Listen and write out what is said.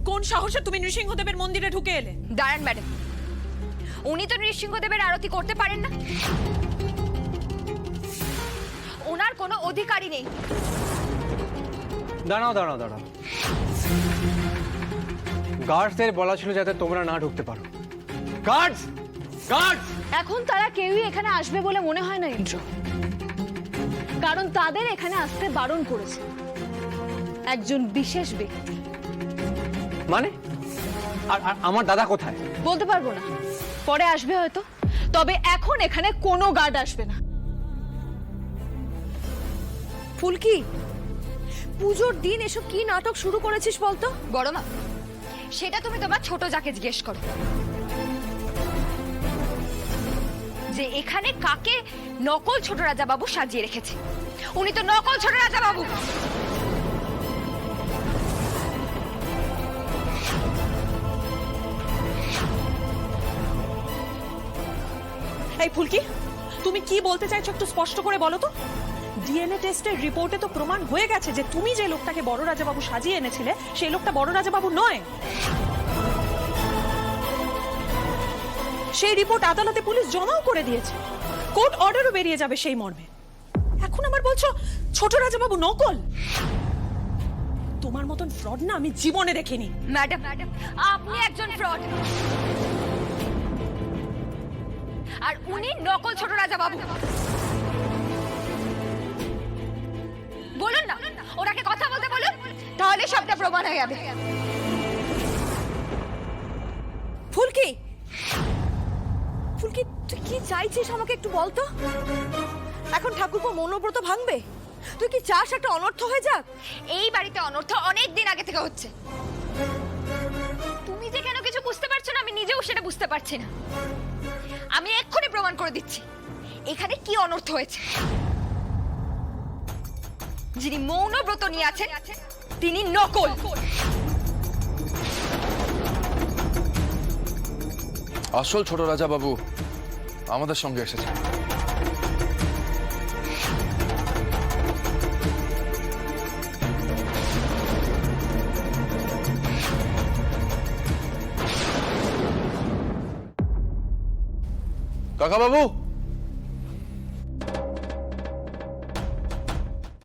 কোন সাহসে তুমি নৃসিংহদেবের মন্দিরে ঢুকে এলে? দাঁড়ান ম্যাডাম, উনি তো নৃসিংহদেবের আরতি করতে পারেন না, ওনার কোনো অধিকারই নেই। দাঁড়াও দাঁড়াও দাঁড়াও, গার্ডসদের বলা ছিল যাতে তোমরা না ঢুকতে পারো। গার্ডস গার্ডস এখন তারা কেউই এখানে আসবে বলে মনে হয় না ইন্দ্র, কারণ তাদের এখানে আসতে বারণ করেছে একজন বিশেষ ব্যক্তি। মানে আর আর আমার দাদা কোথায়? বলতে পারবো না, পরে আসবে হয়তো, তবে এখন এখানে কোনো গার্ড আসবে না। ফুলকি, পুজোর দিন এসব কি নাটক শুরু করেছিস বলতো? বড় মা, সেটা তুমি তোমার ছোট যাকে জিজ্ঞেস করো, যে এখানে কাকে নকল ছোট রাজা বাবু সাজিয়ে রেখেছে। উনি তো নকল ছোট রাজা বাবু। এই ফুলকি, তুমি কি বলতে চাইছো একটু স্পষ্ট করে বলো তো। ডিএনএ টেস্টের রিপোর্টে তো প্রমাণ হয়ে গেছে যে তুমি যে লোকটাকে বড় রাজাবাবু সাজিয়ে এনেছিলে সেই লোকটা বড় রাজাবাবু নয়। সেই রিপোর্ট আদালতে পুলিশ জমাও করে দিয়েছে, কোর্ট অর্ডারও বেরিয়ে যাবে সেই মর্মে। এখন আবার বলছো ছোট রাজাবাবু নকল? তোমার মতন ফ্রড না আমি জীবনে দেখিনি। ম্যাডাম, আপনি একজন ফ্রড, আর উনি নকল ছোট রাজা বাবু। বলুন না, ওনাকে কথা বলতে বলুন, তাহলে সবটা প্রমাণ হয়ে যাবে। ফুলকি, ফুলকি তুই কি চাইছিস আমাকে একটু বলতো? এখন ঠাকুরপো মৌনব্রত ভাঙবে, তুই কি চাস একটা অনর্থ হয়ে যাক? এই বাড়িতে অনর্থ অনেক দিন আগে থেকে হচ্ছে। তুমি যে কেন কিছু বুঝতে পারছো না, আমি নিজেও সেটা বুঝতে পারছি না। আমি এক্ষুনি প্রমাণ করে দিচ্ছি এখানে কি অনর্থ হয়েছে। যিনি মৌনব্রত নিয়ে আছেন তিনি নকল। আসল ছোট রাজা বাবু আমাদের সঙ্গে এসেছে। কাকা বাবু,